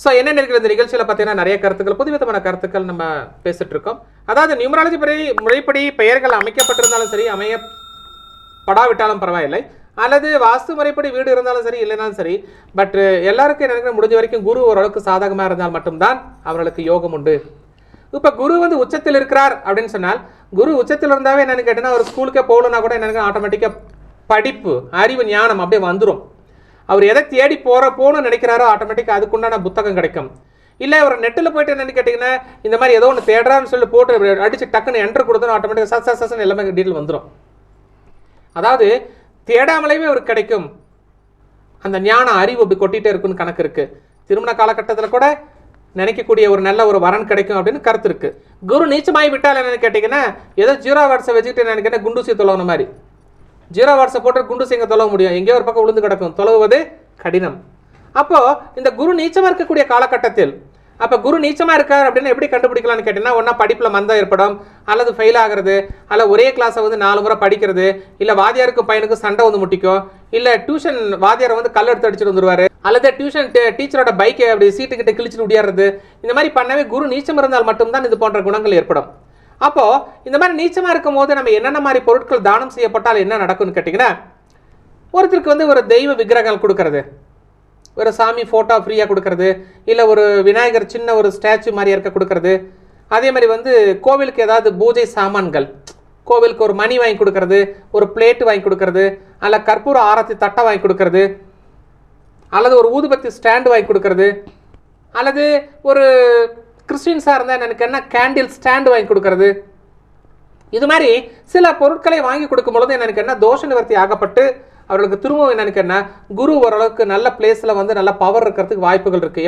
So என்ன இருக்கிற இந்த நிகழ்ச்சியில் பார்த்தீங்கன்னா நிறைய கருத்துக்கள் புதுவிதமான கருத்துக்கள் நம்ம பேசிட்டு இருக்கோம். அதாவது நியூமராலஜி முறைப்படி பெயர்கள் அமைக்கப்பட்டிருந்தாலும் சரி, அமையப்படாவிட்டாலும் பரவாயில்லை, அல்லது வாஸ்து முறைப்படி வீடு இருந்தாலும் சரி இல்லைனாலும் சரி, பட் எல்லாருக்கும் எனக்கு முடிஞ்ச வரைக்கும் குரு ஓரளவுக்கு சாதகமாக இருந்தால் மட்டும்தான் அவர்களுக்கு யோகம் உண்டு. இப்போ குரு வந்து உச்சத்தில் இருக்கிறார் அப்படின்னு சொன்னால், குரு உச்சத்தில் இருந்தாவே என்னன்னு கேட்டீங்கன்னா ஒரு ஸ்கூலுக்கே போகலன்னா கூட எனக்கு ஆட்டோமேட்டிக்காக படிப்பு, அறிவு, ஞானம் அப்படியே வந்துடும். அவர் எதை தேடி போகணும்னு நினைக்கிறாரோ ஆட்டோமேட்டிக்காக அதுக்குண்டான புத்தகம் கிடைக்கும். இல்லை ஒரு நெட்டில் போயிட்டு என்னென்னு கேட்டிங்கன்னா இந்த மாதிரி ஏதோ ஒன்று தேடுறான்னு சொல்லி போட்டு அடித்து டக்குன்னு என்ட்ரு கொடுத்தோம் ஆட்டோமேட்டிக்காக சஸ்ன்னு எல்லாமே டீட்டெயில் வந்துடும். அதாவது தேடாமலேயே அவருக்கு கிடைக்கும் அந்த ஞான அறிவு அப்படி கொட்டிகிட்டே இருக்குன்னு கணக்கு இருக்குது. திருமண காலகட்டத்தில் கூட நினைக்கக்கூடிய ஒரு நல்ல ஒரு வரன் கிடைக்கும் அப்படின்னு கருத்து இருக்குது. குரு நீச்சமாகி விட்டால் என்னென்னு கேட்டிங்கன்னா ஏதோ 0 வாட்ஸை வச்சுக்கிட்டு என்னென்னு கேட்டால் குண்டூசி தொலைவன மாதிரி 0 வாட்ஸை போட்டு குண்டூசி எங்கே தொலைவ முடியும்? எங்கேயோ ஒரு பக்கம் விழுந்து கிடக்கும், தொலைவது கடினம். அப்போது இந்த குரு நீச்சமாக இருக்கக்கூடிய காலகட்டத்தில் அப்போ குரு நீச்சமாக இருக்கார் அப்படின்னு எப்படி கண்டுபிடிக்கலாம்னு கேட்டிங்கன்னா, ஒன்றா படிப்பில் மந்தம் ஏற்படும், அல்லது ஃபெயில் ஆகிறது, அல்ல ஒரே கிளாஸை வந்து 4 முறை படிக்கிறது, இல்லை வாத்தியாருக்கும் பையனுக்கும் சண்டை வந்து முட்டிக்கும், இல்லை டியூஷன் வாத்தியாரை வந்து கல் எடுத்து அடிச்சுட்டு வந்துடுவார், அல்லது டியூஷன் டீச்சரோட பைக்கை அப்படி சீட்டுக்கிட்ட கிழிச்சிட்டு முடியாடுறது, இந்த மாதிரி பண்ணவே குரு நீச்சம் இருந்தால் மட்டும்தான் இது போன்ற குணங்கள் ஏற்படும். அப்போது இந்த மாதிரி நீச்சமாக இருக்கும் போது நம்ம என்னென்ன மாதிரி பொருட்கள் தானம் செய்யப்பட்டால் என்ன நடக்கும்னு கேட்டிங்கன்னா, ஒருத்தருக்கு வந்து ஒரு தெய்வ விக்கிரகங்கள் கொடுக்கறது, ஒரு சாமி ஃபோட்டோ ஃப்ரீயாக கொடுக்கறது, இல்லை ஒரு விநாயகர் சின்ன ஒரு ஸ்டாச்சு மாதிரி இருக்க கொடுக்கறது, அதே மாதிரி வந்து கோவிலுக்கு ஏதாவது பூஜை சாமான்கள், கோவிலுக்கு ஒரு மணி வாங்கி கொடுக்கறது, ஒரு பிளேட்டு வாங்கி கொடுக்கறது, அல்ல கற்பூர ஆரத்தி தட்டை வாங்கி கொடுக்கறது, அல்லது ஒரு ஊதுபத்தி ஸ்டாண்டு வாங்கி கொடுக்கறது, அல்லது ஒரு கிறிஸ்டின்ஸாக இருந்தால் எனக்கு என்ன கேண்டில் ஸ்டாண்டு வாங்கி கொடுக்கறது, இது மாதிரி சில பொருட்களை வாங்கி கொடுக்கும் பொழுது எனக்கு என்ன தோஷ நிவர்த்தி ஆகப்பட்டு அவர்களுக்கு திரும்பவும் என்னன்னு கேட்டால் குரு ஓரளவுக்கு நல்ல பிளேஸில் வந்து நல்ல பவர் இருக்கிறதுக்கு வாய்ப்புகள் இருக்குது.